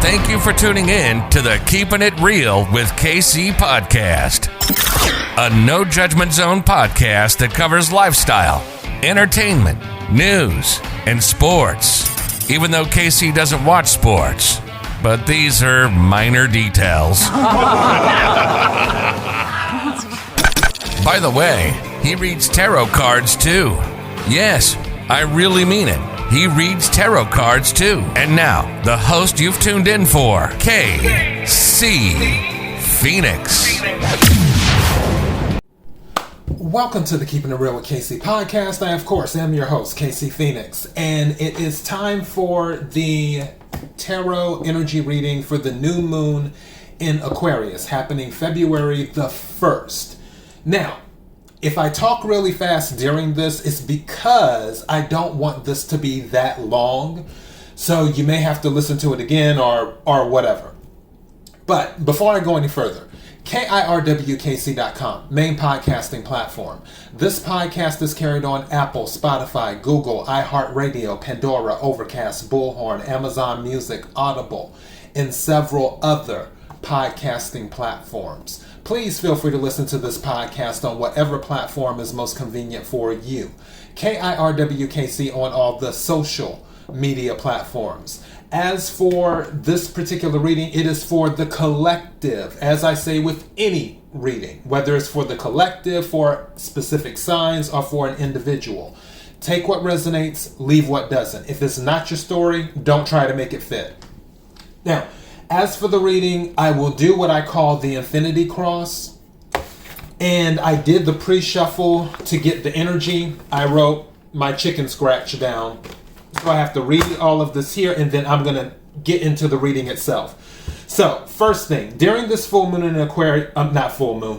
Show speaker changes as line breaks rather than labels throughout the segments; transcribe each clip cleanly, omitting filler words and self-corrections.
Thank you for tuning in to the Keeping It Real with KC podcast, a no judgment zone podcast that covers lifestyle, entertainment, news, and sports. Even though KC doesn't watch sports, but these are minor details. By the way, he reads tarot cards too. Yes, I really mean it. He reads tarot cards too. And now, the host you've tuned in for, KC Phoenix.
Welcome to the Keeping It Real with KC podcast. I, of course, am your host, KC Phoenix. And it is time for the tarot energy reading for the new moon in Aquarius, happening February the 1st. Now, if I talk really fast during this, it's because I don't want this to be that long. So you may have to listen to it again or whatever. But before I go any further, KIRWKC.com, main podcasting platform. This podcast is carried on Apple, Spotify, Google, iHeartRadio, Pandora, Overcast, Bullhorn, Amazon Music, Audible, and several other podcasting platforms. Please feel free to listen to this podcast on whatever platform is most convenient for you. KIRWKC on all the social media platforms. As for this particular reading, it is for the collective, as I say with any reading, whether it's for the collective, for specific signs, or for an individual. Take what resonates, leave what doesn't. If it's not your story, don't try to make it fit. Now, as for the reading, I will do what I call the infinity cross. And I did the pre-shuffle to get the energy. I wrote my chicken scratch down. So I have to read all of this here, and then I'm going to get into the reading itself. So, first thing, during this full moon in Aquarius,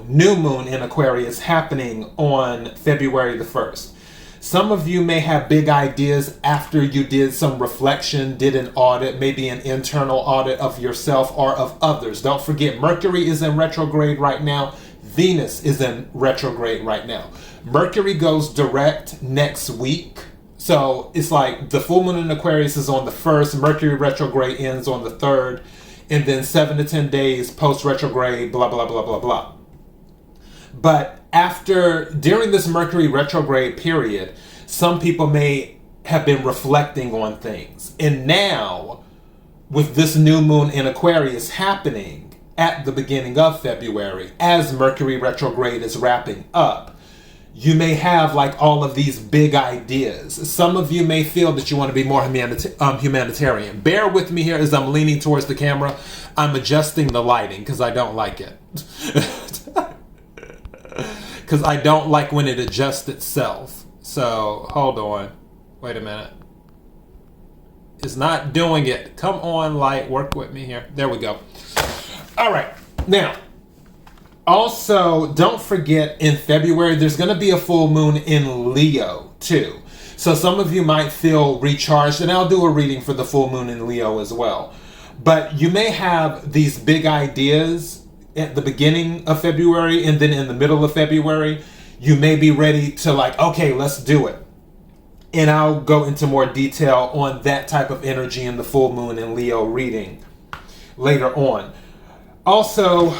new moon in Aquarius happening on February the 1st. Some of you may have big ideas after you did some reflection, did an audit, maybe an internal audit of yourself or of others. Don't forget, Mercury is in retrograde right now. Venus is in retrograde right now. Mercury goes direct next week. So it's like the full moon in Aquarius is on the 1st, Mercury retrograde ends on the 3rd, and then 7 to 10 days post-retrograde, blah, blah, blah, blah, blah. But during this Mercury retrograde period, some people may have been reflecting on things. And now, with this new moon in Aquarius happening at the beginning of February, as Mercury retrograde is wrapping up, you may have like all of these big ideas. Some of you may feel that you want to be more humanitarian. Bear with me here as I'm leaning towards the camera. I'm adjusting the lighting because I don't like it. Because I don't like when it adjusts itself. So, hold on. Wait a minute. It's not doing it. Come on, light. Work with me here. There we go. All right. Now, also, don't forget in February, there's going to be a full moon in Leo, too. So some of you might feel recharged, and I'll do a reading for the full moon in Leo as well. But you may have these big ideas at the beginning of February, and then in the middle of February, you may be ready to like, okay, let's do it. And I'll go into more detail on that type of energy in the full moon in Leo reading later on. Also,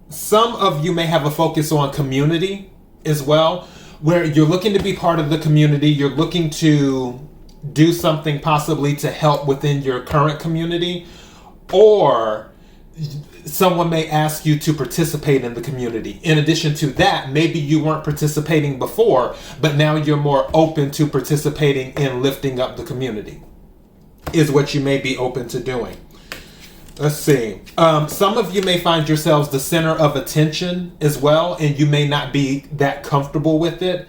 some of you may have a focus on community as well, where you're looking to be part of the community. You're looking to do something possibly to help within your current community, or someone may ask you to participate in the community. In addition to that, maybe you weren't participating before, but now you're more open to participating in lifting up the community, is what you may be open to doing. Let's see. Some of you may find yourselves the center of attention as well, and you may not be that comfortable with it.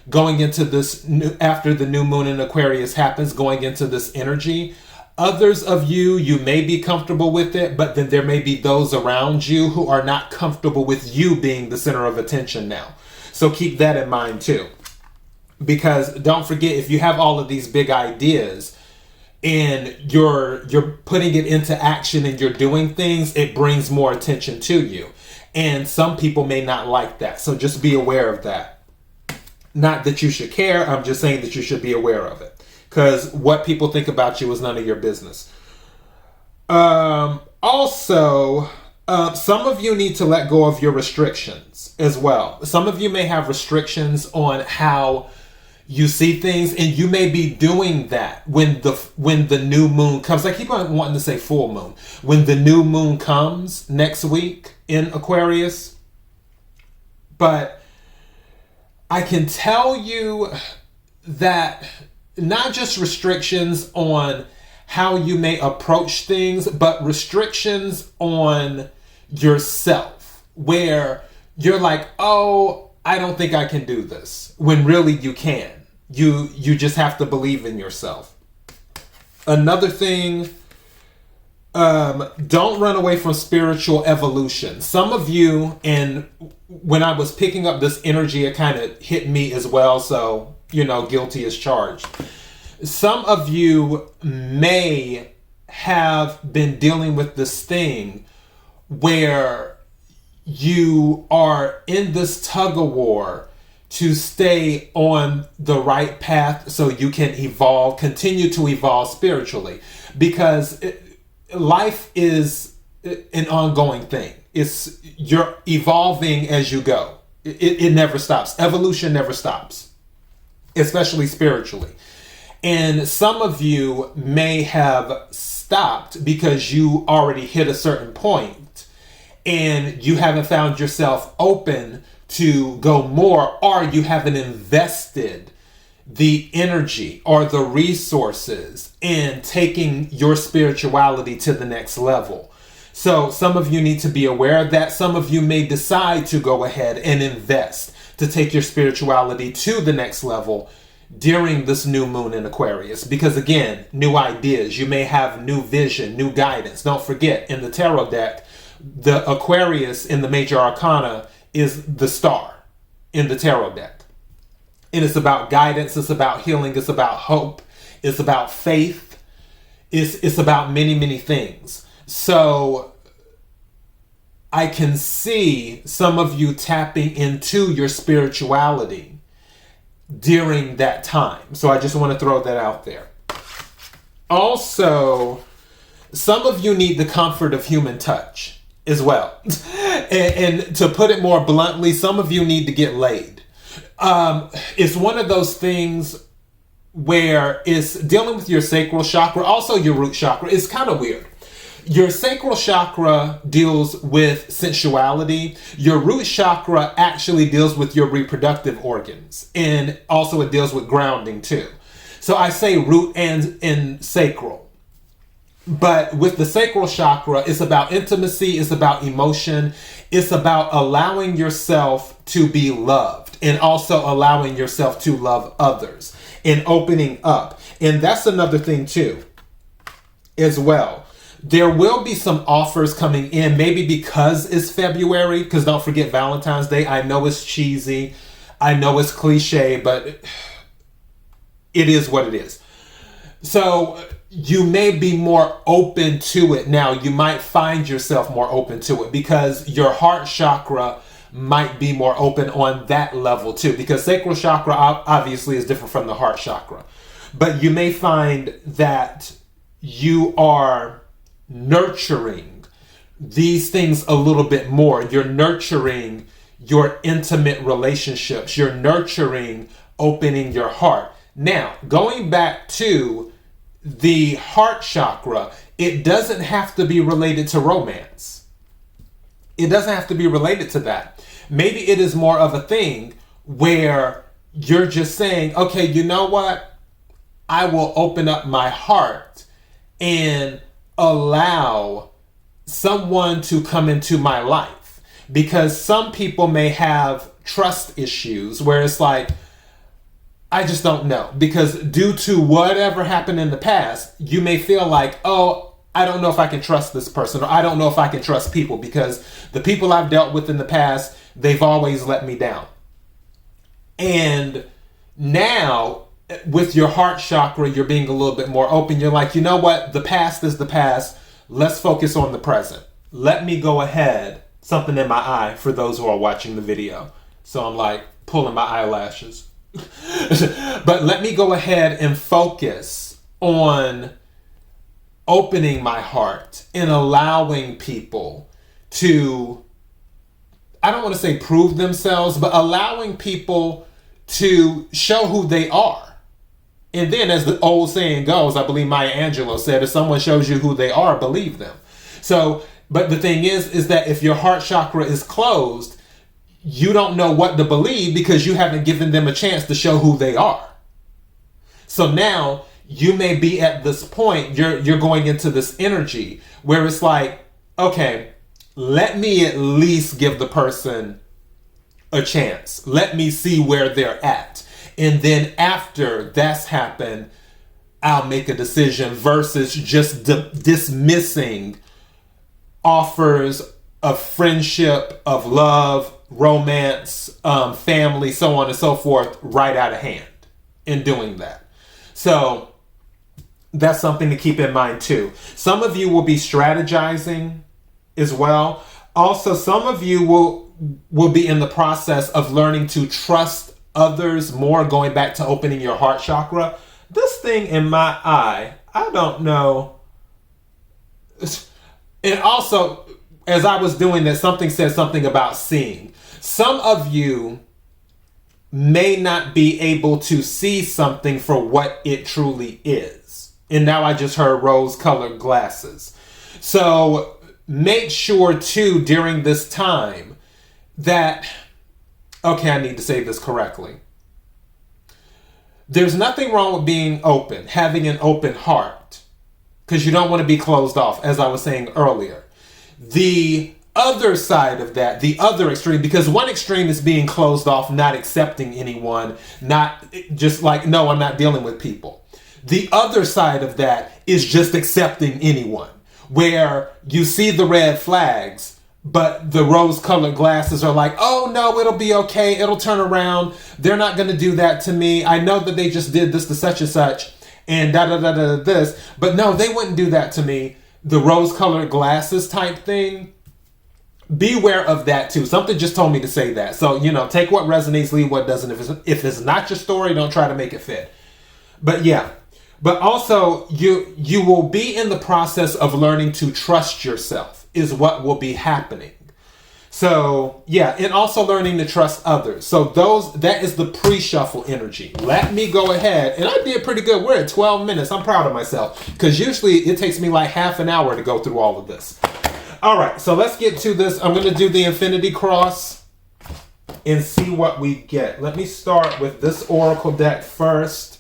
Going into this, after the new moon in Aquarius happens, going into this energy. Others of you may be comfortable with it, but then there may be those around you who are not comfortable with you being the center of attention now. So keep that in mind too. Because don't forget, if you have all of these big ideas, and you're putting it into action and you're doing things, it brings more attention to you. And some people may not like that. So just be aware of that. Not that you should care. I'm just saying that you should be aware of it. Because what people think about you is none of your business. Also, some of you need to let go of your restrictions as well. Some of you may have restrictions on how you see things, and you may be doing that when the new moon comes. I keep on wanting to say full moon. When the new moon comes next week in Aquarius. But I can tell you that not just restrictions on how you may approach things, but restrictions on yourself, where you're like, oh, I don't think I can do this, when really you can. You just have to believe in yourself. Another thing, don't run away from spiritual evolution. Some of you, and when I was picking up this energy, it kind of hit me as well, so, guilty as charged. Some of you may have been dealing with this thing where you are in this tug of war to stay on the right path so you can continue to evolve spiritually. Because life is an ongoing thing. You're evolving as you go. It never stops. Evolution never stops, especially spiritually. And some of you may have stopped because you already hit a certain point and you haven't found yourself open to go more, or you haven't invested the energy or the resources in taking your spirituality to the next level. So some of you need to be aware of that. Some of you may decide to go ahead and invest to take your spirituality to the next level during this new moon in Aquarius. Because again, new ideas, you may have new vision, new guidance. Don't forget, in the tarot deck, the Aquarius in the major arcana is the star in the tarot deck. And it's about guidance, it's about healing, it's about hope, it's about faith, it's about many, many things. So I can see some of you tapping into your spirituality during that time. So I just want to throw that out there. Also, some of you need the comfort of human touch as well. And to put it more bluntly, some of you need to get laid. It's one of those things where it's dealing with your sacral chakra, also your root chakra. It's kind of weird. Your sacral chakra deals with sensuality. Your root chakra actually deals with your reproductive organs. And also it deals with grounding too. So I say root and sacral. But with the sacral chakra, it's about intimacy, it's about emotion, it's about allowing yourself to be loved and also allowing yourself to love others and opening up. And that's another thing too, as well. There will be some offers coming in, maybe because it's February, because don't forget Valentine's Day. I know it's cheesy, I know it's cliche, but it is what it is. So you may be more open to it now. You might find yourself more open to it because your heart chakra might be more open on that level too. Because sacral chakra obviously is different from the heart chakra. But you may find that you are nurturing these things a little bit more. You're nurturing your intimate relationships. You're nurturing opening your heart. Now, going back to the heart chakra, it doesn't have to be related to romance. It doesn't have to be related to that. Maybe it is more of a thing where you're just saying, okay, you know what? I will open up my heart and allow someone to come into my life. Because some people may have trust issues where it's like, I just don't know, because due to whatever happened in the past, you may feel like, oh, I don't know if I can trust this person, or I don't know if I can trust people because the people I've dealt with in the past, they've always let me down. And now with your heart chakra, you're being a little bit more open. You're like, you know what? The past is the past. Let's focus on the present. Let me go ahead. Something in my eye for those who are watching the video. So I'm like pulling my eyelashes. But let me go ahead and focus on opening my heart and allowing people to, I don't want to say prove themselves, but allowing people to show who they are. And then, as the old saying goes, I believe Maya Angelou said, if someone shows you who they are, believe them. So, but the thing is that if your heart chakra is closed, you don't know what to believe because you haven't given them a chance to show who they are. So now you may be at this point, you're going into this energy where it's like, okay, let me at least give the person a chance. Let me see where they're at. And then after that's happened, I'll make a decision versus just dismissing offers of friendship, of love, romance, family, so on and so forth, right out of hand in doing that. So that's something to keep in mind too. Some of you will be strategizing as well. Also, some of you will be in the process of learning to trust others more, going back to opening your heart chakra. This thing in my eye, I don't know. And also, as I was doing this, something said something about seeing. Some of you may not be able to see something for what it truly is. And now I just heard rose-colored glasses. So make sure too during this time that, okay, I need to say this correctly. There's nothing wrong with being open, having an open heart, because you don't want to be closed off, as I was saying earlier. The other side of that, the other extreme, because one extreme is being closed off, not accepting anyone, not just like, no, I'm not dealing with people. The other side of that is just accepting anyone, where you see the red flags, but the rose-colored glasses are like, oh no, it'll be okay, it'll turn around, they're not going to do that to me, I know that they just did this to such and such, and da-da-da-da this, but no, they wouldn't do that to me. The rose-colored glasses type thing, beware of that too. Something just told me to say that. So, take what resonates, leave what doesn't. If it's not your story, don't try to make it fit. But yeah. But also, you will be in the process of learning to trust yourself is what will be happening. So, yeah, and also learning to trust others. So that is the pre-shuffle energy. Let me go ahead, and I did pretty good. We're at 12 minutes. I'm proud of myself, because usually it takes me like half an hour to go through all of this. All right, so let's get to this. I'm going to do the Infinity Cross and see what we get. Let me start with this Oracle deck first.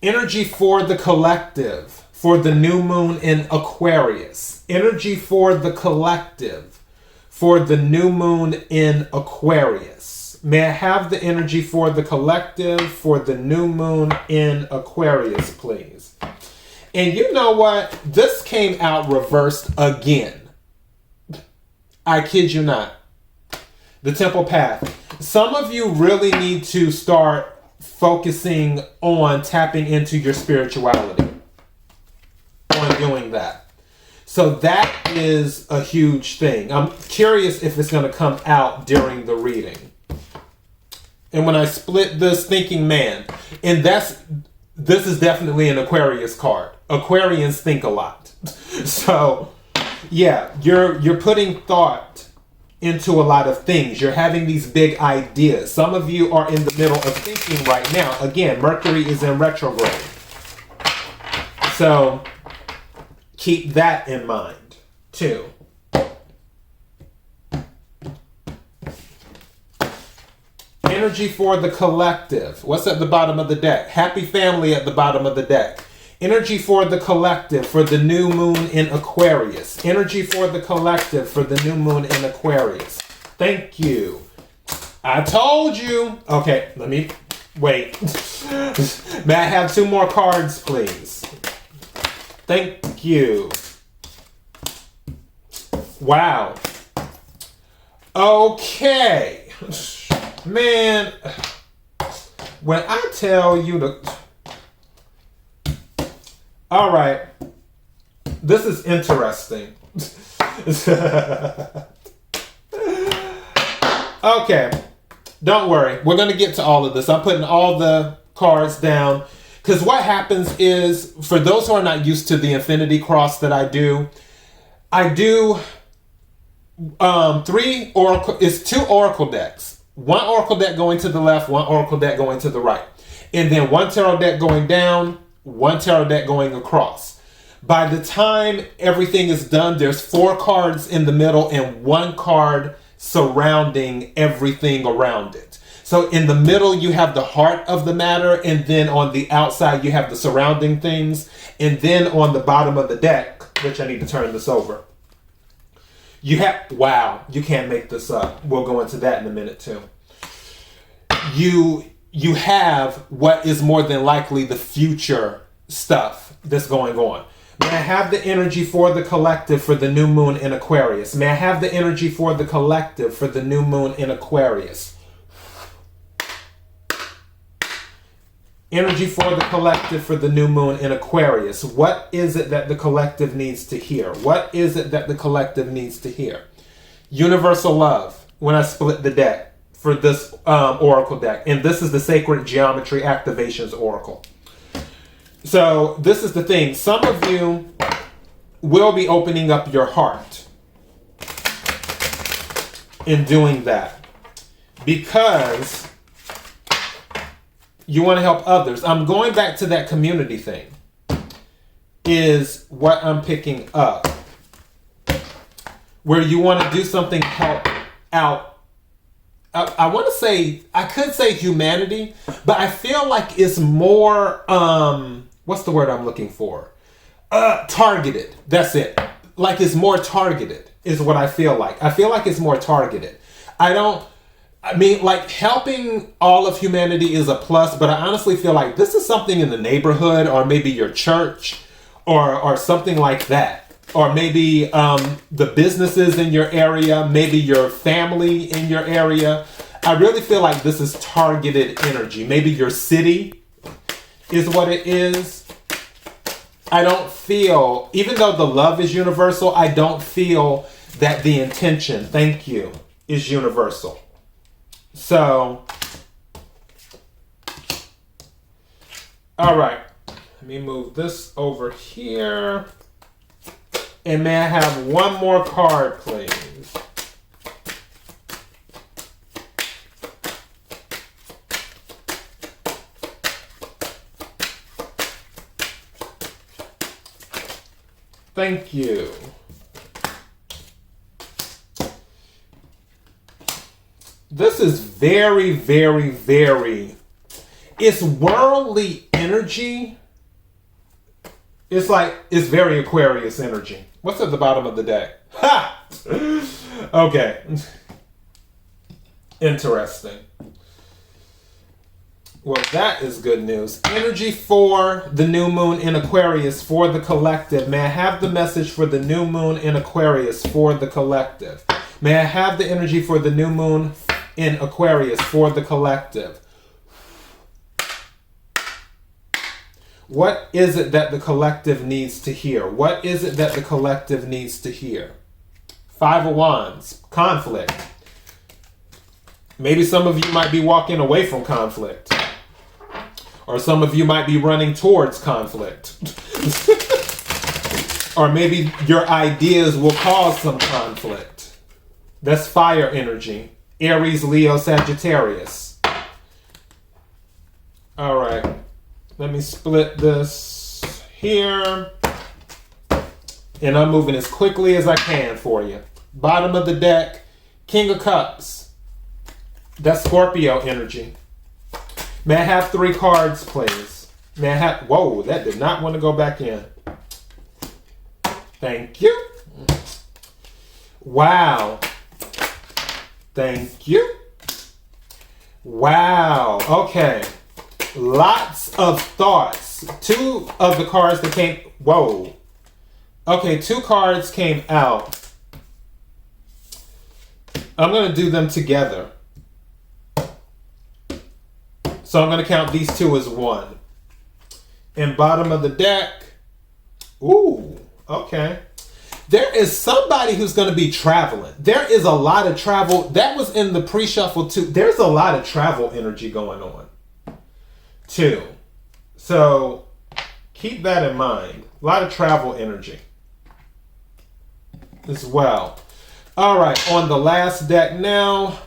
Energy for the collective, for the new moon in Aquarius. Energy for the collective, for the new moon in Aquarius. May I have the energy for the collective, for the new moon in Aquarius, please? And you know what? This came out reversed again. I kid you not. The Temple Path. Some of you really need to start focusing on tapping into your spirituality. On doing that. So that is a huge thing. I'm curious if it's going to come out during the reading. And when I split this, thinking man, and this is definitely an Aquarius card. Aquarians think a lot. So, yeah, you're putting thought into a lot of things. You're having these big ideas. Some of you are in the middle of thinking right now. Again, Mercury is in retrograde. So, keep that in mind, too. Energy for the collective. What's at the bottom of the deck? Happy family at the bottom of the deck. Energy for the collective, for the new moon in Aquarius. Energy for the collective, for the new moon in Aquarius. Thank you. I told you. Okay, let me wait. May I have 2 more cards, please? Thank you. Wow. Okay. Man, when I tell you to... All right. This is interesting. Okay. Don't worry. We're going to get to all of this. I'm putting all the cards down Because what happens is, for those who are not used to the infinity cross that I do 3 oracle, it's 2 oracle decks. 1 oracle deck going to the left, 1 oracle deck going to the right. And then 1 tarot deck going down, 1 tarot deck going across. By the time everything is done, there's 4 cards in the middle and 1 card surrounding everything around it. So in the middle, you have the heart of the matter, and then on the outside, you have the surrounding things. And then on the bottom of the deck, which I need to turn this over, you have, wow, you can't make this up. We'll go into that in a minute too. You have what is more than likely the future stuff that's going on. May I have the energy for the collective for the new moon in Aquarius? May I have the energy for the collective for the new moon in Aquarius? Energy for the collective for the new moon in Aquarius. What is it that the collective needs to hear? What is it that the collective needs to hear? Universal love. When I split the deck for this oracle deck. And this is the Sacred Geometry Activations Oracle. So this is the thing. Some of you will be opening up your heart in doing that. Because you want to help others. I'm going back to that community thing, is what I'm picking up. Where you want to do something, help out. I want to say, I could say humanity, but I feel like it's more, what's the word I'm looking for? Targeted. That's it. Like it's more targeted is what I feel like. I feel like it's more targeted. I mean, like, helping all of humanity is a plus, but I honestly feel like this is something in the neighborhood, or maybe your church, or something like that. Or maybe the businesses in your area, maybe your family in your area. I really feel like this is targeted energy. Maybe your city is what it is. I don't feel, even though the love is universal, I don't feel that the intention, thank you, is universal. So, all right, let me move this over here. And may I have one more card, please? Thank you. This is very, very, very, it's worldly energy. It's like, it's very Aquarius energy. What's at the bottom of the deck? Ha! Okay. Interesting. Well, that is good news. Energy for the new moon in Aquarius for the collective. May I have the message for the new moon in Aquarius for the collective? May I have the energy for the new moon in Aquarius for the collective? What is it that the collective needs to hear? What is it that the collective needs to hear? 5 of Wands, conflict. Maybe some of you might be walking away from conflict. Or some of you might be running towards conflict. Or maybe your ideas will cause some conflict. That's fire energy. Aries, Leo, Sagittarius. All right. Let me split this here. And I'm moving as quickly as I can for you. Bottom of the deck, King of Cups. That's Scorpio energy. May I have 3 cards, please? May I have... Whoa, that did not want to go back in. Thank you. Wow. Thank you. Wow. Okay. Lots of thoughts. 2 of the cards that came... Whoa. Okay, 2 cards came out. I'm going to do them together. So I'm going to count these 2 as 1. And bottom of the deck. Ooh, okay. There is somebody who's going to be traveling. There is a lot of travel. That was in the pre-shuffle too. There's a lot of travel energy going on. 2. So keep that in mind. A lot of travel energy as well. All right, on the last deck now.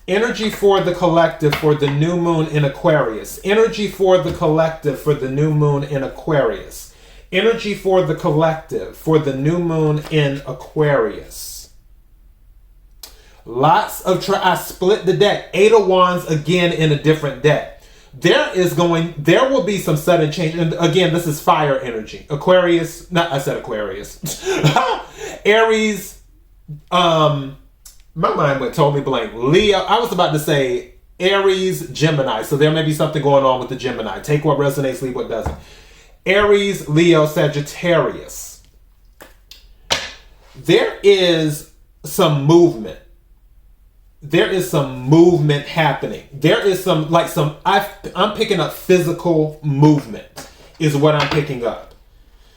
Energy for the collective for the new moon in Aquarius. Energy for the collective for the new moon in Aquarius. Energy for the collective for the new moon in Aquarius. Lots of I split the deck. 8 of Wands again in a different deck. There will be some sudden change. And again, this is fire energy. Aquarius, I said Aquarius. Aries, my mind went totally blank. Leo, I was about to say Aries, Gemini. So there may be something going on with the Gemini. Take what resonates, leave what doesn't. Aries, Leo, Sagittarius. There is some movement. There is some movement happening. There is I'm picking up physical movement is what I'm picking up.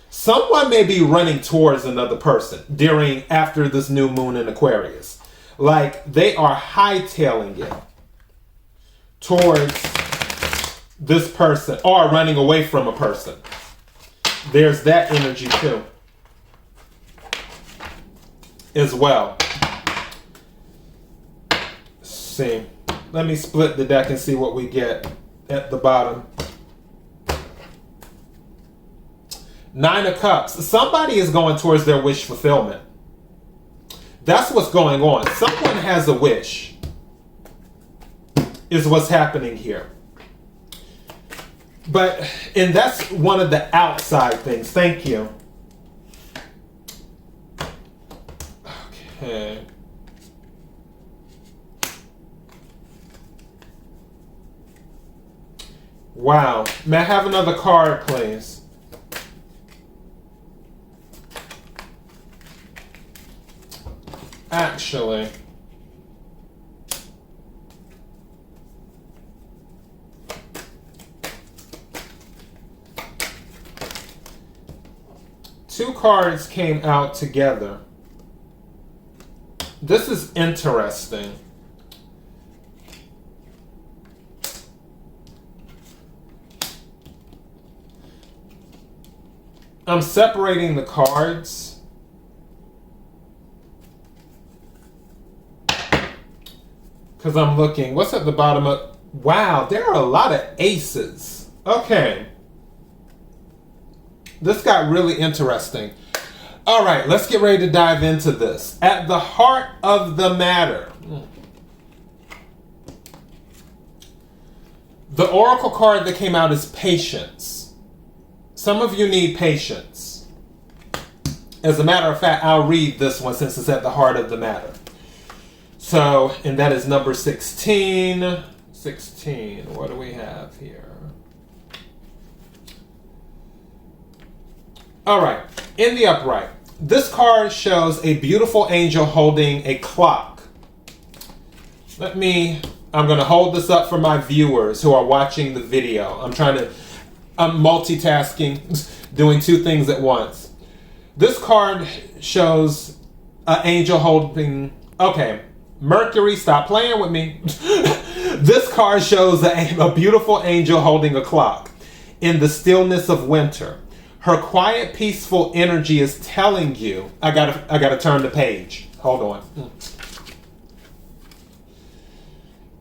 Someone may be running towards another person after this new moon in Aquarius. Like they are hightailing it towards this person or running away from a person. There's that energy too as well. See, let me split the deck and see what we get at the bottom. 9 of Cups. Somebody is going towards their wish fulfillment. That's what's going on. Someone has a wish is what's happening here. And that's one of the outside things. Thank you. Okay. Wow. May I have another card, please? Actually, two cards came out together. This is interesting. I'm separating the cards. Because I'm looking, what's at the bottom of, wow, there are a lot of aces. Okay. This got really interesting. All right, let's get ready to dive into this. At the heart of the matter. The oracle card that came out is patience. Some of you need patience. As a matter of fact, I'll read this one since it's at the heart of the matter. So, and that is number 16. 16, what do we have here? All right, in the upright, this card shows a beautiful angel holding a clock. I'm going to hold this up for my viewers who are watching the video. I'm multitasking, doing two things at once. This card shows an angel holding, okay, Mercury, stop playing with me. This card shows a beautiful angel holding a clock in the stillness of winter. Her quiet, peaceful energy is telling you, I gotta turn the page. Hold on.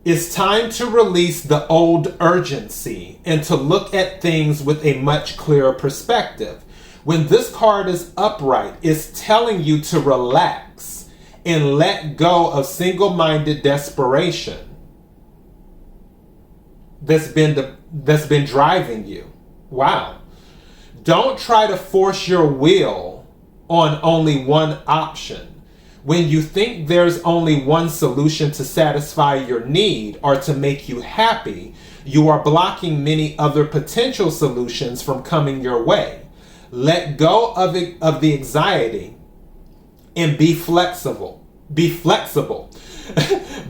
It's time to release the old urgency and to look at things with a much clearer perspective. When this card is upright, it's telling you to relax and let go of single-minded desperation that's been driving you. Wow. Don't try to force your will on only one option. When you think there's only one solution to satisfy your need or to make you happy, you are blocking many other potential solutions from coming your way. Let go of the anxiety and be flexible. Be flexible.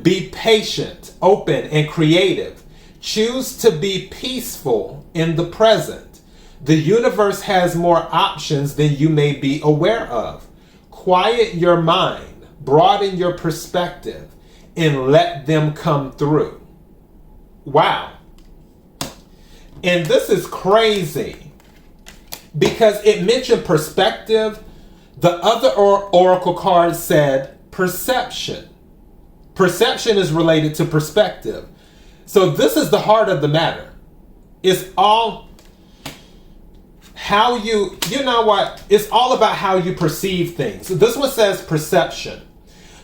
Be patient, open, and creative. Choose to be peaceful in the present. The universe has more options than you may be aware of. Quiet your mind, broaden your perspective, and let them come through. wow. And this is crazy because it mentioned perspective. The other oracle card said perception. Perception is related to perspective. So this is the heart of the matter. It's all how you know what? It's all about how you perceive things. This one says perception.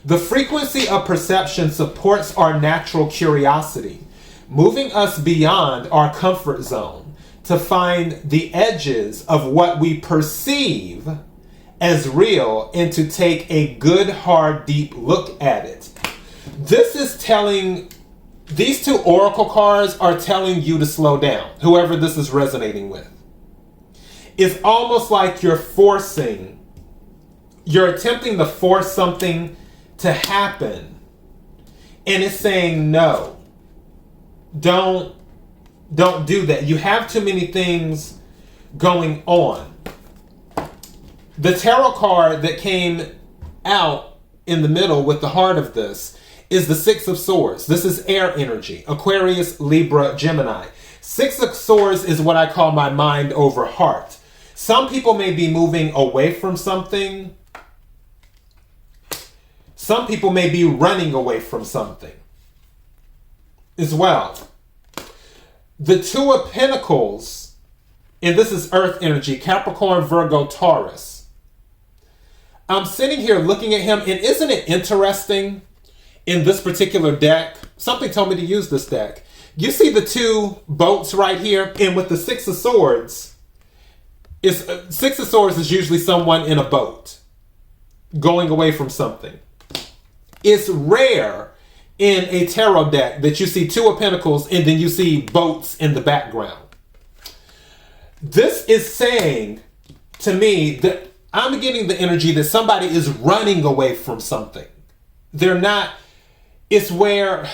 The frequency of perception supports our natural curiosity, moving us beyond our comfort zone to find the edges of what we perceive as real and to take a good, hard, deep look at it. This is telling, these two oracle cards are telling you to slow down, whoever this is resonating with. It's almost like you're attempting to force something to happen. And it's saying, no, don't do that. You have too many things going on. The tarot card that came out in the middle with the heart of this is the Six of Swords. This is air energy, Aquarius, Libra, Gemini. Six of Swords is what I call my mind over heart. Some people may be moving away from something. Some people may be running away from something as well. The Two of Pentacles, and this is earth energy, Capricorn, Virgo, Taurus. I'm sitting here looking at him, and isn't it interesting in this particular deck? Something told me to use this deck. You see the two boats right here, and with the Six of Swords, Six of Swords is usually someone in a boat going away from something. It's rare in a tarot deck that you see Two of Pentacles and then you see boats in the background. This is saying to me that I'm getting the energy that somebody is running away from something. They're not, it's where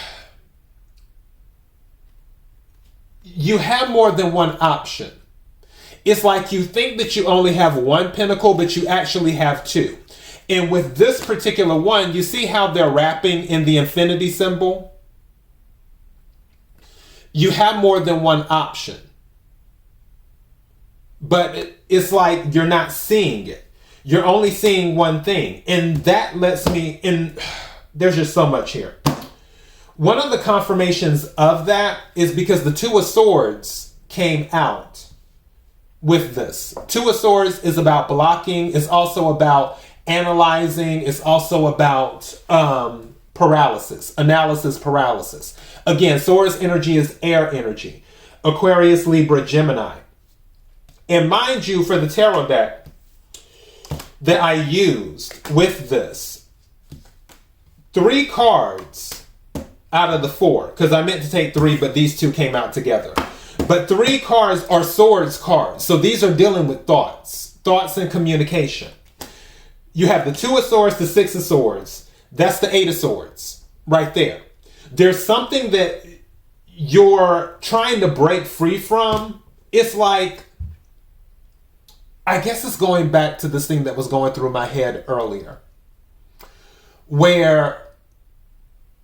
you have more than one option. It's like you think that you only have one pentacle, but you actually have two. And with this particular one, you see how they're wrapping in the infinity symbol? You have more than one option. But it's like you're not seeing it. You're only seeing one thing. And that lets me, and there's just so much here. One of the confirmations of that is because the Two of Swords came out with this. Two of Swords is about blocking. It's also about analyzing. It's also about paralysis, analysis paralysis. Again, Swords energy is air energy. Aquarius, Libra, Gemini. And mind you, for the tarot deck that I used with this, 3 cards out of the 4, because I meant to take 3, but these 2 came out together. But 3 cards are Swords cards. So these are dealing with thoughts and communication. You have the Two of Swords, the Six of Swords. That's the Eight of Swords right there. There's something that you're trying to break free from. It's like, I guess it's going back to this thing that was going through my head earlier, where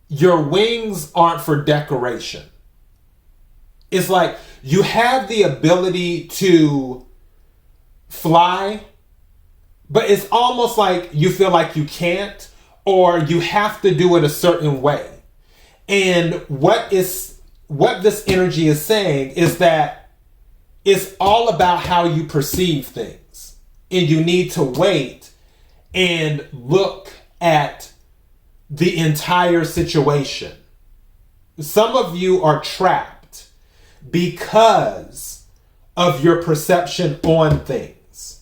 your wings aren't for decoration. It's like you have the ability to fly, but it's almost like you feel like you can't, or you have to do it a certain way. And what this energy is saying is that it's all about how you perceive things. And you need to wait and look at the entire situation. Some of you are trapped because of your perception on things,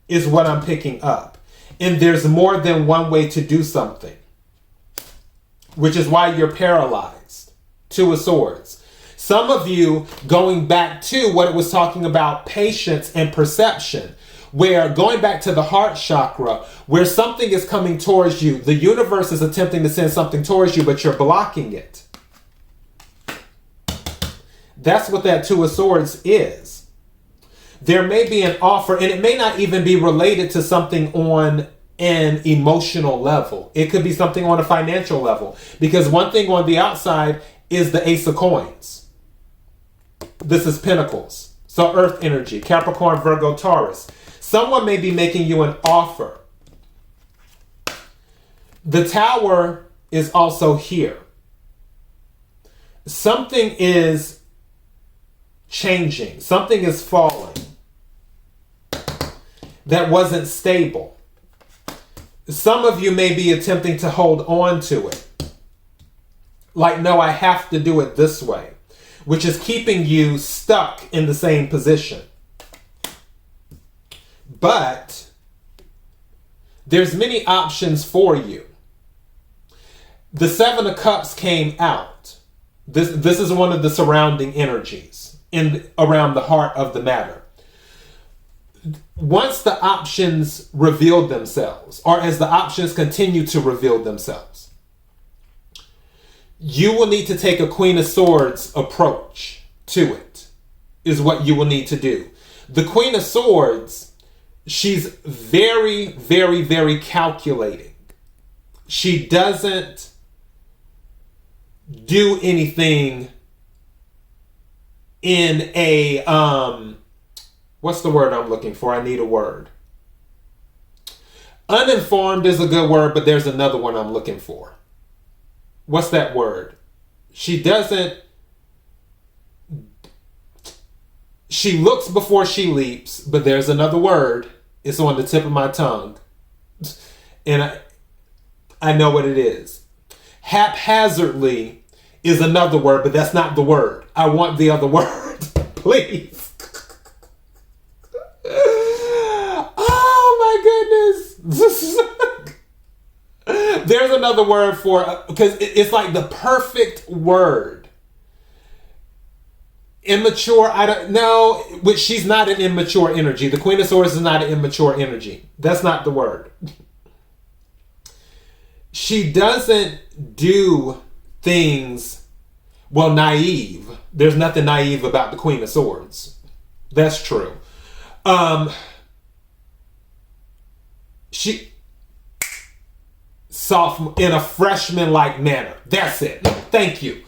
is what I'm picking up. And there's more than one way to do something, which is why you're paralyzed. Two of Swords. Some of you, going back to what it was talking about, patience and perception, where going back to the heart chakra, where something is coming towards you, the universe is attempting to send something towards you, but you're blocking it. That's what that Two of Swords is. There may be an offer, and it may not even be related to something on an emotional level. It could be something on a financial level. Because one thing on the outside, is the Ace of Coins. This is Pentacles. So Earth energy, Capricorn, Virgo, Taurus. Someone may be making you an offer. The Tower is also here. Something is changing. Something is falling that wasn't stable. Some of you may be attempting to hold on to it. Like, no, I have to do it this way, which is keeping you stuck in the same position. But there's many options for you. The Seven of Cups came out. This is one of the surrounding energies around the heart of the matter. Once the options reveal themselves, or as the options continue to reveal themselves, you will need to take a Queen of Swords approach to it, is what you will need to do. The Queen of Swords, she's very, very, very calculating. She doesn't do anything in a, what's the word I'm looking for? I need a word. Uninformed is a good word, but there's another one I'm looking for. What's that word? She looks before she leaps, but there's another word. It's on the tip of my tongue. And I know what it is. Haphazardly is another word, but that's not the word. I want the other word, please. Oh my goodness. There's another word for, because it's like the perfect word. Immature, I don't know, which she's not an immature energy. The Queen of Swords is not an immature energy. That's not the word. She doesn't do things, well, naive. There's nothing naive about the Queen of Swords. That's true. She soft in a freshman-like manner. That's it. Thank you.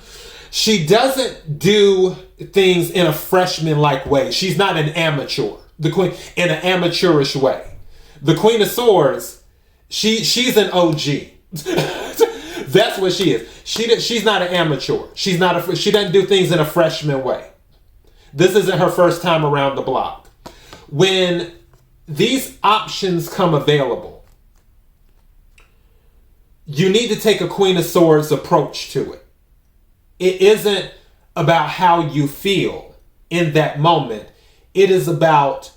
She doesn't do things in a freshman-like way. She's not an amateur. The Queen in an amateurish way. The Queen of Swords, she's an OG. That's what she is. She's not an amateur. She doesn't do things in a freshman way. This isn't her first time around the block. When these options come available, you need to take a Queen of Swords approach to it. It isn't about how you feel in that moment. It is about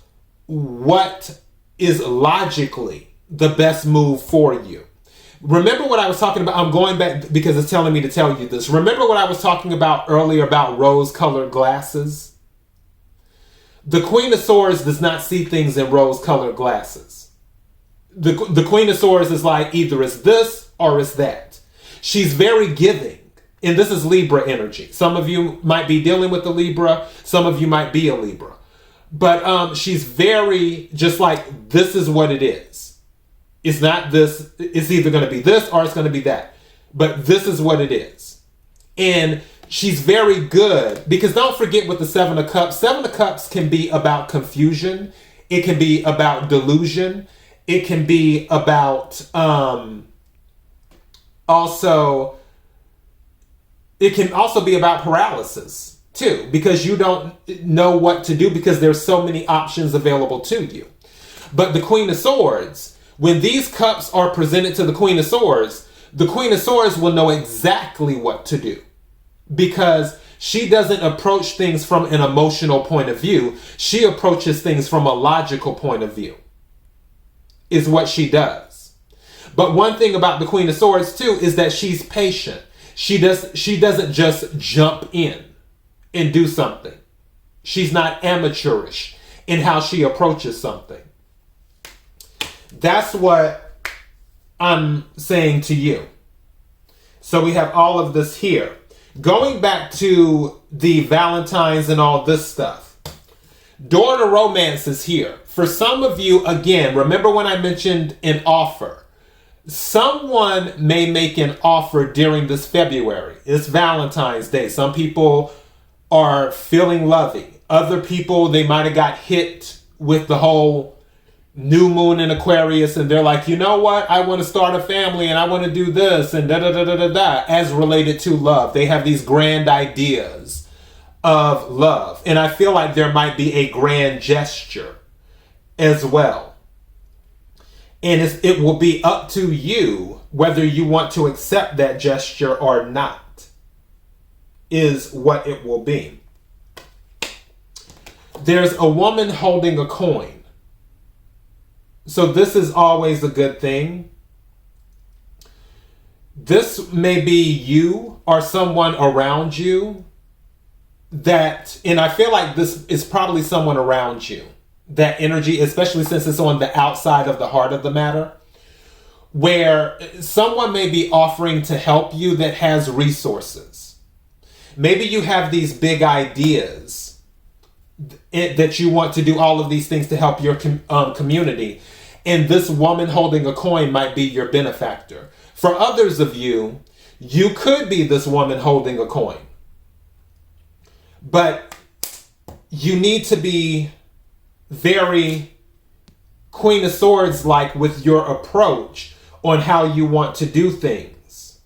what is logically the best move for you. Remember what I was talking about? I'm going back because it's telling me to tell you this. Remember what I was talking about earlier about rose-colored glasses? The Queen of Swords does not see things in rose-colored glasses. The Queen of Swords is like, either it's this or it's that. She's very giving. And this is Libra energy. Some of you might be dealing with the Libra. Some of you might be a Libra. But she's very, just like, this is what it is. It's not this. It's either going to be this or it's going to be that. But this is what it is. And she's very good. Because don't forget with the Seven of Cups. Seven of Cups can be about confusion. It can be about delusion. It can be about it can also be about paralysis too, because you don't know what to do because there's so many options available to you. But the Queen of Swords, when these cups are presented to the Queen of Swords will know exactly what to do, because she doesn't approach things from an emotional point of view. She approaches things from a logical point of view, is what she does. But one thing about the Queen of Swords too is that she's patient. She doesn't just jump in and do something. She's not amateurish in how she approaches something. That's what I'm saying to you. So we have all of this here. Going back to the Valentines and all this stuff. Door to Romance is here. For some of you, again, remember when I mentioned an offer? Someone may make an offer during this February. It's Valentine's Day. Some people are feeling lovey. Other people, they might have got hit with the whole new moon in Aquarius, and they're like, you know what? I want to start a family and I want to do this and da-da-da-da-da-da, as related to love. They have these grand ideas of love. And I feel like there might be a grand gesture as well. And it will be up to you whether you want to accept that gesture or not, is what it will be. There's a woman holding a coin. So this is always a good thing. This may be you or someone around you that, and I feel like this is probably someone around you, that energy, especially since it's on the outside of the heart of the matter, where someone may be offering to help you that has resources. Maybe you have these big ideas that you want to do all of these things to help your community. And this woman holding a coin might be your benefactor. For others of you, you could be this woman holding a coin. But you need to be very Queen of Swords like with your approach on how you want to do things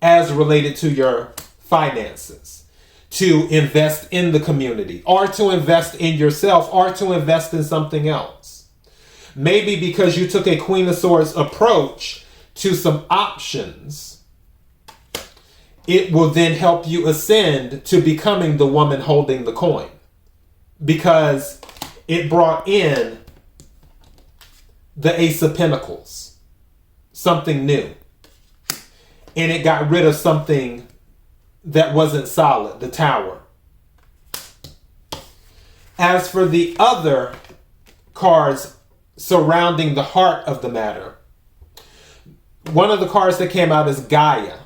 as related to your finances, to invest in the community, or to invest in yourself, or to invest in something else. Maybe because you took a Queen of Swords approach to some options, it will then help you ascend to becoming the woman holding the coin, because it brought in the Ace of Pentacles, something new, and it got rid of something that wasn't solid, the Tower. As for the other cards surrounding the heart of the matter, one of the cards that came out is Gaia,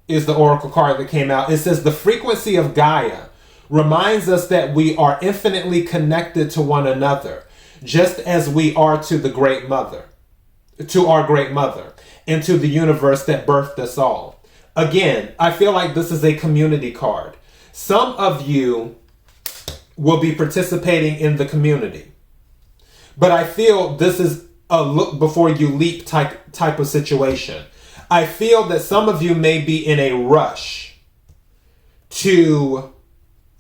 is the oracle card that came out. It says the frequency of Gaia reminds us that we are infinitely connected to one another, just as we are to the Great Mother, to our Great Mother, and to the universe that birthed us all. Again, I feel like this is a community card. Some of you will be participating in the community, but I feel this is a look before you leap type of situation. I feel that some of you may be in a rush to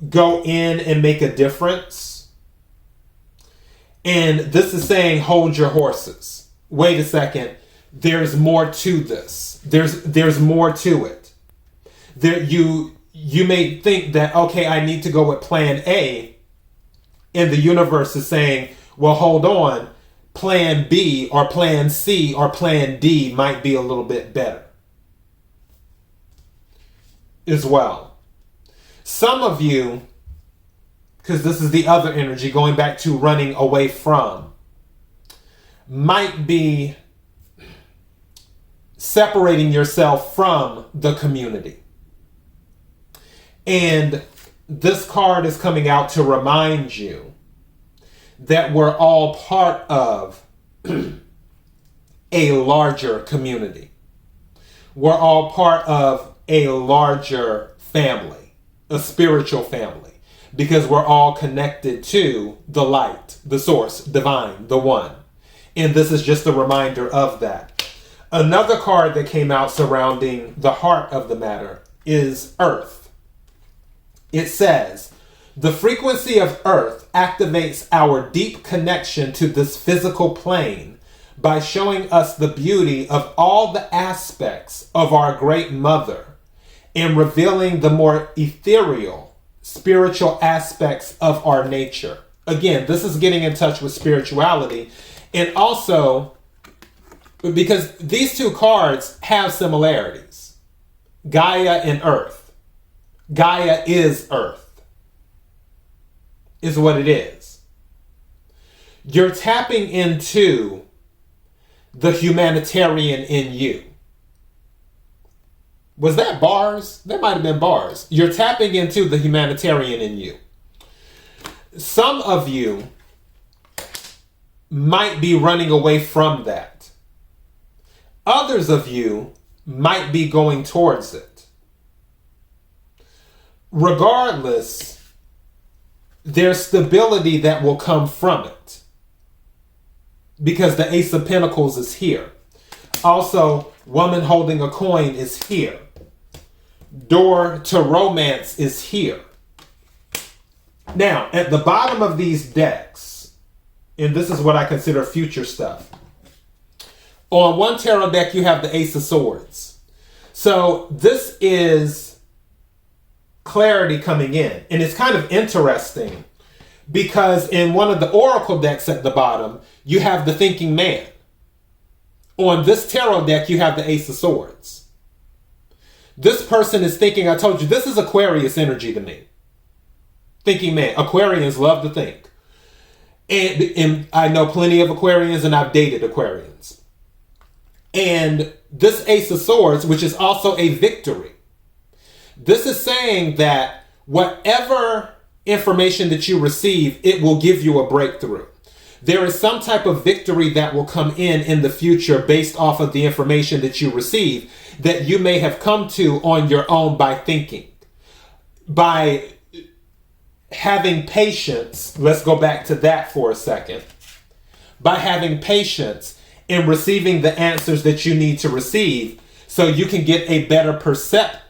go in and make a difference. And this is saying, hold your horses. Wait a second. There's more to this. There's more to it. You may think that, okay, I need to go with plan A, and the universe is saying, well, hold on. Plan B or plan C or plan D might be a little bit better as well. Some of you, because this is the other energy, going back to running away from, might be separating yourself from the community. And this card is coming out to remind you that we're all part of a larger community. We're all part of a larger family, a spiritual family, because we're all connected to the light, the source, divine, the one. And this is just a reminder of that. Another card that came out surrounding the heart of the matter is Earth. It says, the frequency of Earth activates our deep connection to this physical plane by showing us the beauty of all the aspects of our Great Mother and revealing the more ethereal, spiritual aspects of our nature. Again, this is getting in touch with spirituality, and also because these two cards have similarities. Gaia and Earth. Gaia is Earth. Is what it is. You're tapping into the humanitarian in you. Was that bars? That might have been bars. You're tapping into the humanitarian in you. Some of you might be running away from that. Others of you might be going towards it. Regardless, there's stability that will come from it, because the Ace of Pentacles is here. Also, woman holding a coin is here. Door to romance is here. Now, at the bottom of these decks, and this is what I consider future stuff. On one tarot deck, you have the Ace of Swords. So this is clarity coming in. And it's kind of interesting because in one of the Oracle decks at the bottom, you have the Thinking Man. On this tarot deck, you have the Ace of Swords. This person is thinking, I told you, this is Aquarius energy to me. Thinking Man. Aquarians love to think. And I know plenty of Aquarians, and I've dated Aquarians. And this Ace of Swords, which is also a victory. This is saying that whatever information that you receive, it will give you a breakthrough. There is some type of victory that will come in the future based off of the information that you receive that you may have come to on your own by thinking. By having patience, let's go back to that for a second. By having patience in receiving the answers that you need to receive so you can get a better perception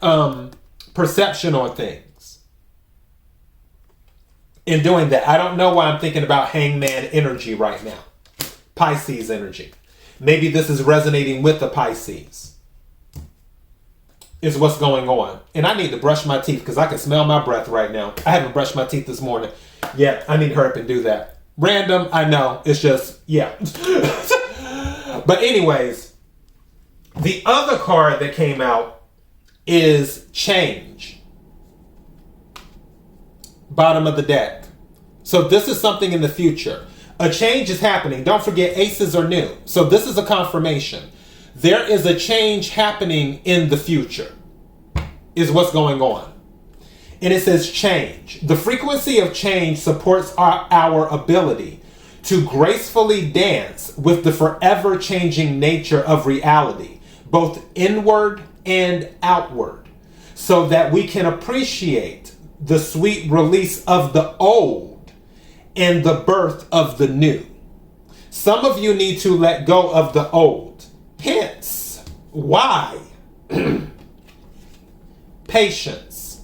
on things. In doing that, I don't know why I'm thinking about Hangman energy right now. Pisces energy. Maybe this is resonating with the Pisces. Is what's going on. And I need to brush my teeth because I can smell my breath right now. I haven't brushed my teeth this morning. Yeah, I need to hurry up and do that. Random, I know. It's just, yeah. But anyways, the other card that came out is Change. Bottom of the deck. So this is something in the future. A change is happening. Don't forget, aces are new. So this is a confirmation. There is a change happening in the future, is what's going on. And it says change. The frequency of change supports our ability to gracefully dance with the forever changing nature of reality, both inward and outward, so that we can appreciate the sweet release of the old and the birth of the new. Some of you need to let go of the old. Hence, why? Patience.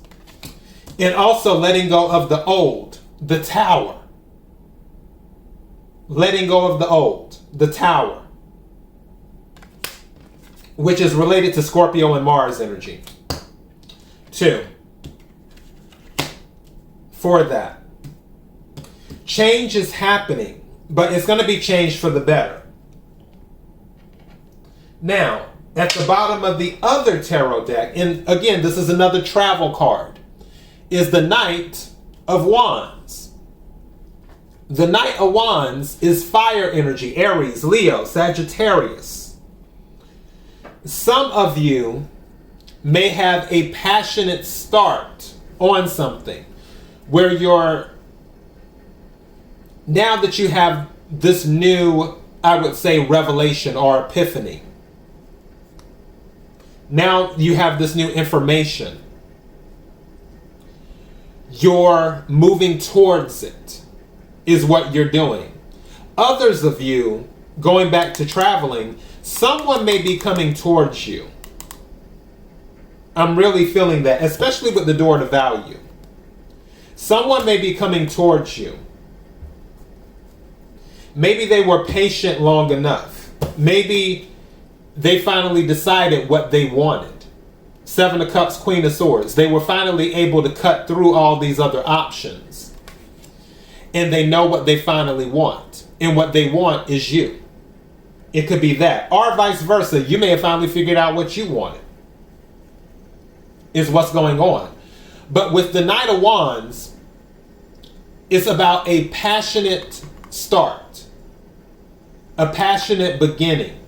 And also letting go of the old, the Tower. Letting go of the old, the Tower. Which is related to Scorpio and Mars energy. 2. For that. Change is happening, but it's going to be changed for the better. Now, at the bottom of the other tarot deck, and again, this is another travel card, is the Knight of Wands. The Knight of Wands is fire energy, Aries, Leo, Sagittarius. Some of you may have a passionate start on something where you're, now that you have this new, I would say, revelation or epiphany. Now you have this new information. You're moving towards it, is what you're doing. Others of you, going back to traveling, someone may be coming towards you. I'm really feeling that, especially with the door to value. Someone may be coming towards you. Maybe they were patient long enough. Maybe they finally decided what they wanted. 7 of Cups, Queen of Swords. They were finally able to cut through all these other options. And they know what they finally want. And what they want is you. It could be that. Or vice versa. You may have finally figured out what you wanted. Is what's going on. But with the Knight of Wands, it's about a passionate start. A passionate beginning.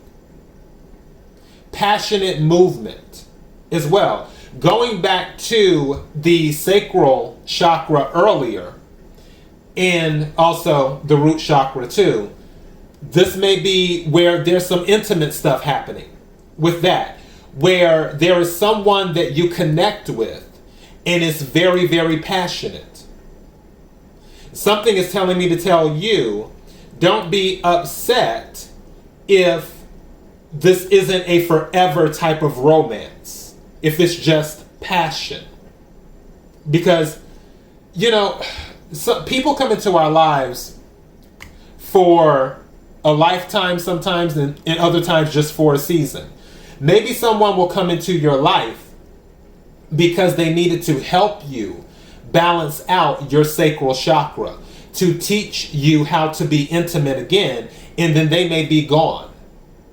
Passionate movement as well. Going back to the sacral chakra earlier, and also the root chakra too, This may be where there's some intimate stuff happening with that, where there is someone that you connect with and is very, very passionate. Something is telling me to tell you, don't be upset if this isn't a forever type of romance, if it's just passion. Because, people come into our lives for a lifetime sometimes, and other times just for a season. Maybe someone will come into your life because they needed to help you balance out your sacral chakra, to teach you how to be intimate again, and then they may be gone,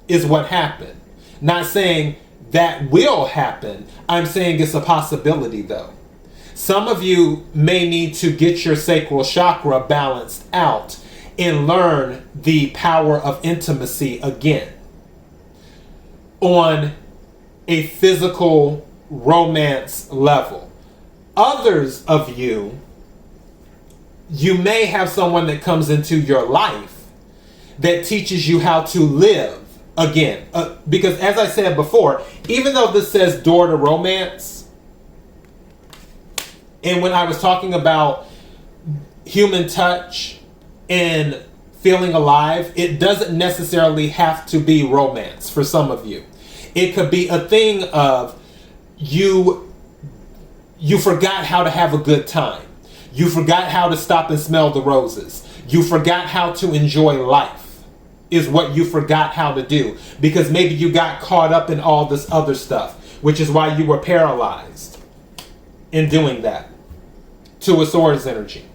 is what happened. Not saying that will happen. I'm saying it's a possibility, though. Some of you may need to get your sacral chakra balanced out and learn the power of intimacy again on a physical romance level. Others of you may have someone that comes into your life that teaches you how to live again. Because as I said before, even though this says door to romance, and when I was talking about human touch and feeling alive, it doesn't necessarily have to be romance for some of you. It could be a thing of you forgot how to have a good time. You forgot how to stop and smell the roses. You forgot how to enjoy life, is what you forgot how to do. Because maybe you got caught up in all this other stuff, which is why you were paralyzed in doing that. Two of Swords energy.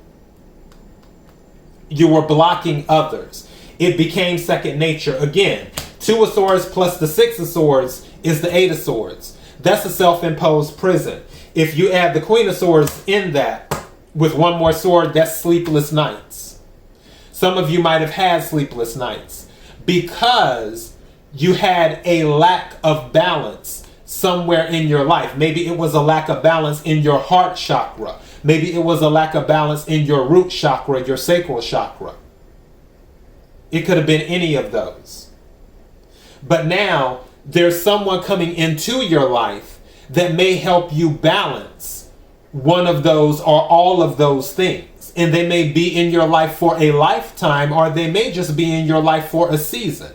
You were blocking others. It became second nature. Again, Two of Swords plus the Six of Swords is the Eight of Swords. That's a self-imposed prison. If you add the Queen of Swords in that with one more sword, that's sleepless nights. Some of you might have had sleepless nights because you had a lack of balance somewhere in your life. Maybe it was a lack of balance in your heart chakra. Maybe it was a lack of balance in your root chakra, your sacral chakra. It could have been any of those. But now there's someone coming into your life that may help you balance one of those or all of those things. And they may be in your life for a lifetime, or they may just be in your life for a season.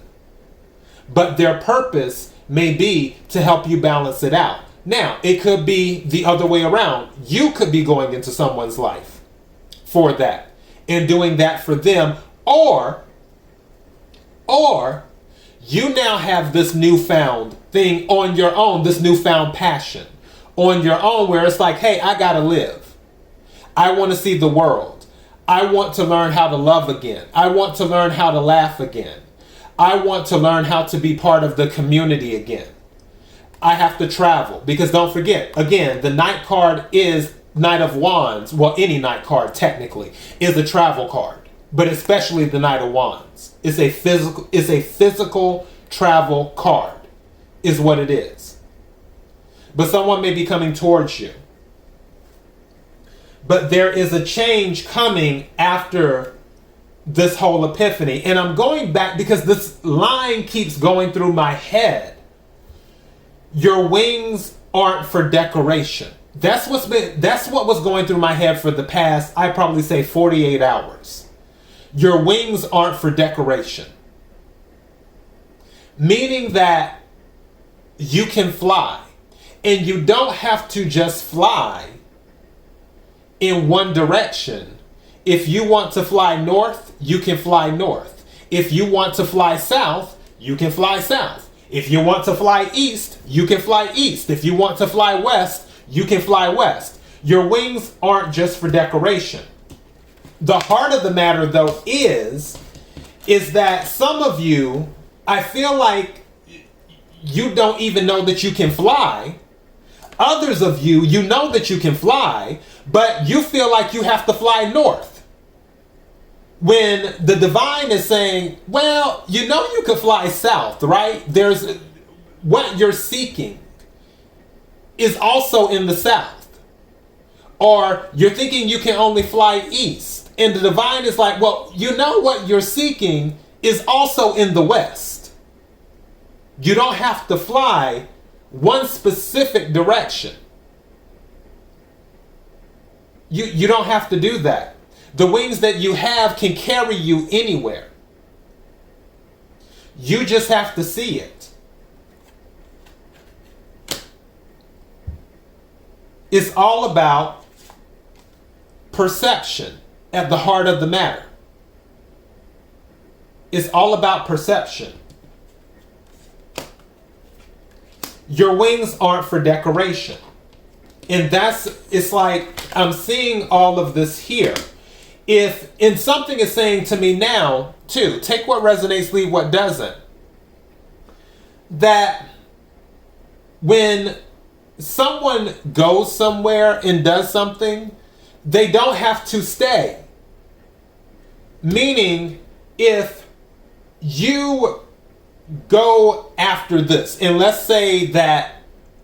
But their purpose may be to help you balance it out. Now, it could be the other way around. You could be going into someone's life for that and doing that for them. Or you now have this newfound thing on your own, this newfound passion on your own, where it's like, hey, I gotta live. I want to see the world. I want to learn how to love again. I want to learn how to laugh again. I want to learn how to be part of the community again. I have to travel, because don't forget, again, the Knight card is Knight of Wands. Well, any Knight card technically is a travel card, but especially the Knight of Wands. It's a physical travel card, is what it is. But someone may be coming towards you. But there is a change coming after this whole epiphany. And I'm going back because this line keeps going through my head. Your wings aren't for decoration. That's what was going through my head for the past, I probably say 48 hours. Your wings aren't for decoration. Meaning that you can fly. And you don't have to just fly in one direction. If you want to fly north, you can fly north. If you want to fly south, you can fly south. If you want to fly east, you can fly east. If you want to fly west, you can fly west. Your wings aren't just for decoration. The heart of the matter, though, is that some of you, I feel like you don't even know that you can fly. Others of you, you know that you can fly, but you feel like you have to fly north. When the divine is saying, well, you know you can fly south, right? There's what you're seeking is also in the south. Or you're thinking you can only fly east. And the divine is like, well, you know what you're seeking is also in the west. You don't have to fly one specific direction. You don't have to do that. The wings that you have can carry you anywhere. You just have to see it. It's all about perception at the heart of the matter. It's all about perception. Your wings aren't for decoration. And it's like I'm seeing all of this here. And something is saying to me now, too, take what resonates, leave what doesn't. That when someone goes somewhere and does something, they don't have to stay. Meaning, if you go after this, and let's say that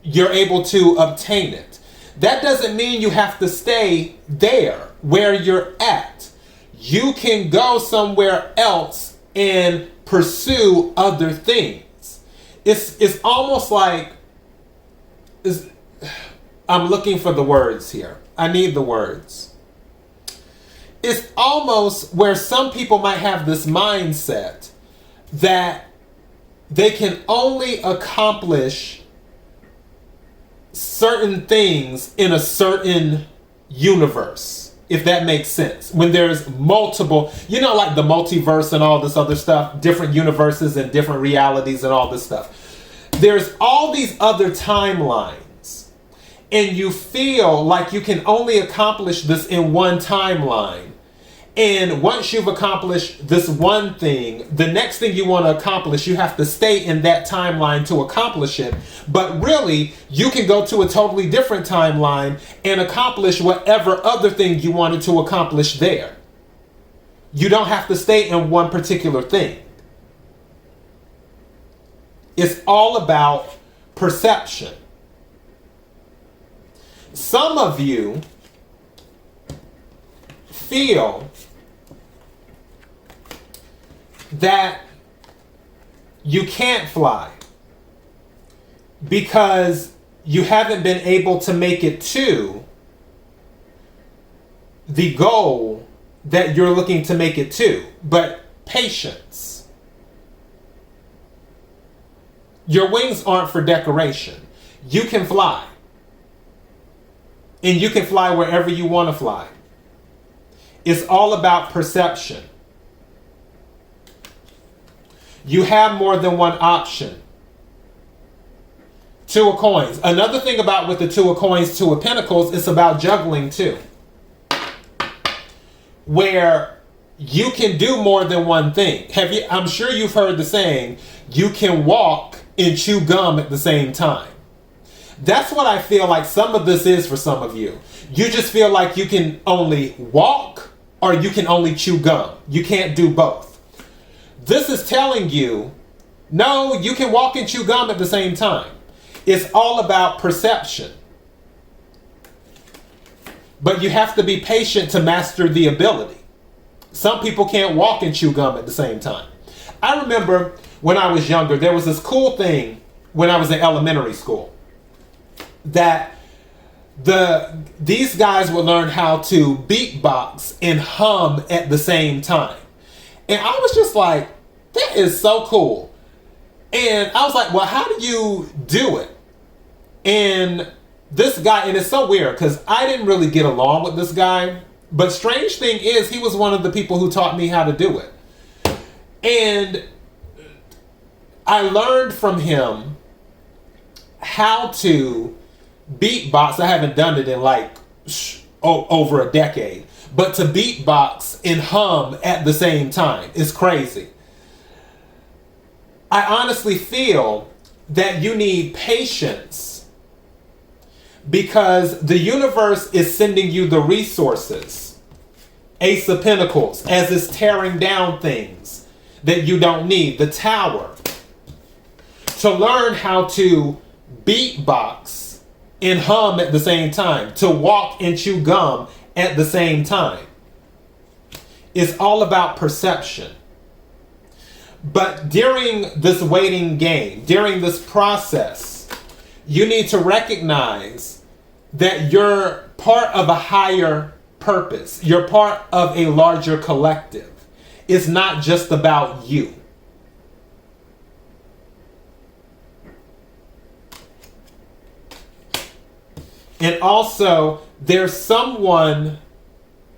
you're able to obtain it, that doesn't mean you have to stay there where you're at. You can go somewhere else and pursue other things. It's almost like, I'm looking for the words here. I need the words. It's almost where some people might have this mindset that they can only accomplish certain things in a certain universe, if that makes sense. When there's multiple, like the multiverse and all this other stuff, different universes and different realities and all this stuff. There's all these other timelines, and you feel like you can only accomplish this in one timeline. And once you've accomplished this one thing, the next thing you want to accomplish, you have to stay in that timeline to accomplish it. But really, you can go to a totally different timeline and accomplish whatever other thing you wanted to accomplish there. You don't have to stay in one particular thing. It's all about perception. Some of you feel that you can't fly because you haven't been able to make it to the goal that you're looking to make it to. But patience. Your wings aren't for decoration. You can fly. And you can fly wherever you want to fly. It's all about perception. You have more than one option. Two of coins. Another thing about with the two of coins, two of pentacles, it's about juggling too. Where you can do more than one thing. I'm sure you've heard the saying, you can walk and chew gum at the same time. That's what I feel like some of this is for some of you. You just feel like you can only walk or you can only chew gum. You can't do both. This is telling you, no, you can walk and chew gum at the same time. It's all about perception. But you have to be patient to master the ability. Some people can't walk and chew gum at the same time. I remember when I was younger, there was this cool thing when I was in elementary school that these guys would learn how to beatbox and hum at the same time. And I was just like, that is so cool. And I was like, well, how do you do it? And this guy, and it's so weird because I didn't really get along with this guy. But strange thing is, he was one of the people who taught me how to do it. And I learned from him how to beatbox. I haven't done it in like over a decade. But to beatbox and hum at the same time is crazy. I honestly feel that you need patience because the universe is sending you the resources. Ace of Pentacles, as it's tearing down things that you don't need. The Tower. To learn how to beatbox and hum at the same time. To walk and chew gum at the same time. It's all about perception. But during this waiting game, during this process, you need to recognize that you're part of a higher purpose. You're part of a larger collective. It's not just about you. And also, there's someone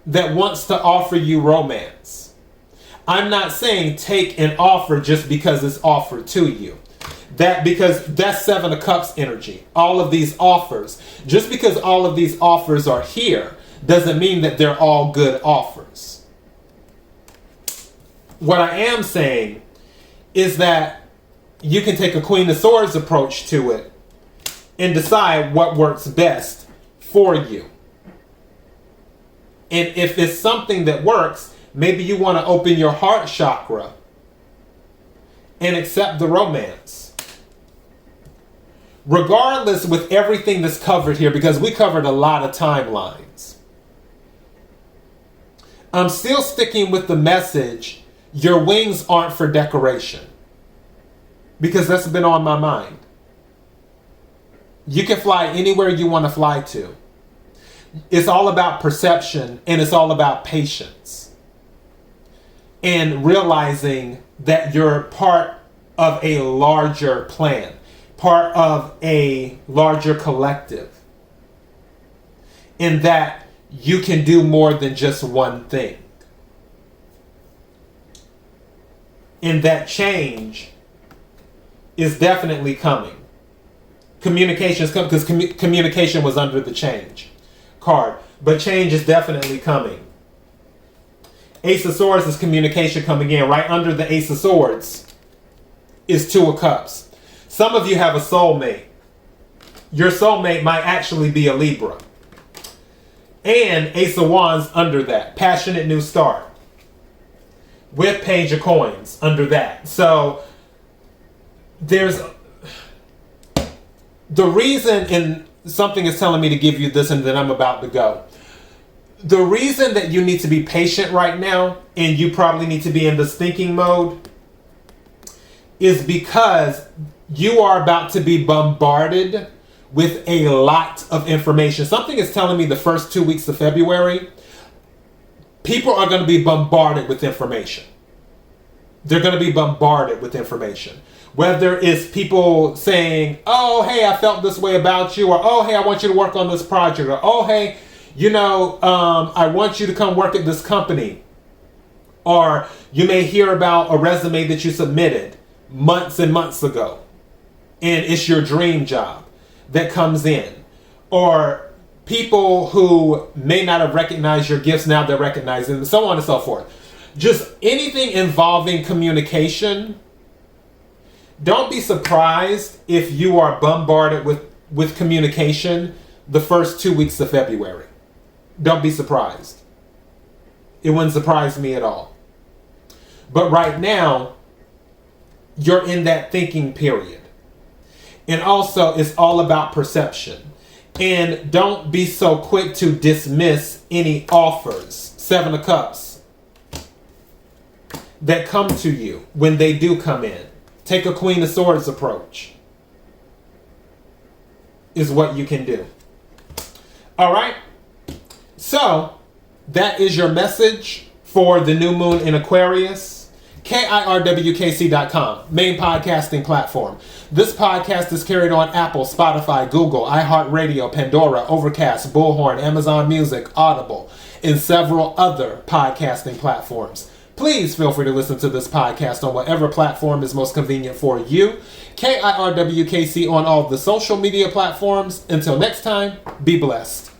that wants to offer you romance. I'm not saying take an offer just because it's offered to you. Because that's Seven of Cups energy. All of these offers. Just because all of these offers are here doesn't mean that they're all good offers. What I am saying is that you can take a Queen of Swords approach to it and decide what works best for you. And if it's something that works, maybe you want to open your heart chakra and accept the romance. Regardless, with everything that's covered here, because we covered a lot of timelines, I'm still sticking with the message, your wings aren't for decoration. Because that's been on my mind. You can fly anywhere you want to fly to. It's all about perception, and it's all about patience. And realizing that you're part of a larger plan, part of a larger collective. And that you can do more than just one thing. And that change is definitely coming. Communication is coming, because communication was under the change card. But change is definitely coming. Ace of Swords is communication coming in. Right under the Ace of Swords is Two of Cups. Some of you have a soulmate. Your soulmate might actually be a Libra. And Ace of Wands under that. Passionate new start. With Page of Coins under that. So there's the reason, and something is telling me to give you this and then I'm about to go. The reason that you need to be patient right now, and you probably need to be in this thinking mode, is because you are about to be bombarded with a lot of information. Something is telling me the first 2 weeks of February, people are going to be bombarded with information. They're going to be bombarded with information. Whether it's people saying, oh, hey, I felt this way about you, or oh, hey, I want you to work on this project, or oh, hey, I want you to come work at this company. Or you may hear about a resume that you submitted months and months ago, and it's your dream job that comes in. Or people who may not have recognized your gifts, now they're recognizing them, so on and so forth. Just anything involving communication. Don't be surprised if you are bombarded with communication the first 2 weeks of February. Don't be surprised. It wouldn't surprise me at all. But right now, you're in that thinking period. And also, it's all about perception. And don't be so quick to dismiss any offers, Seven of Cups, that come to you when they do come in. Take a Queen of Swords approach is what you can do. All right. So that is your message for the new moon in Aquarius. KIRWKC.com, main podcasting platform. This podcast is carried on Apple, Spotify, Google, iHeartRadio, Pandora, Overcast, Bullhorn, Amazon Music, Audible, and several other podcasting platforms. Please feel free to listen to this podcast on whatever platform is most convenient for you. KIRWKC on all the social media platforms. Until next time, be blessed.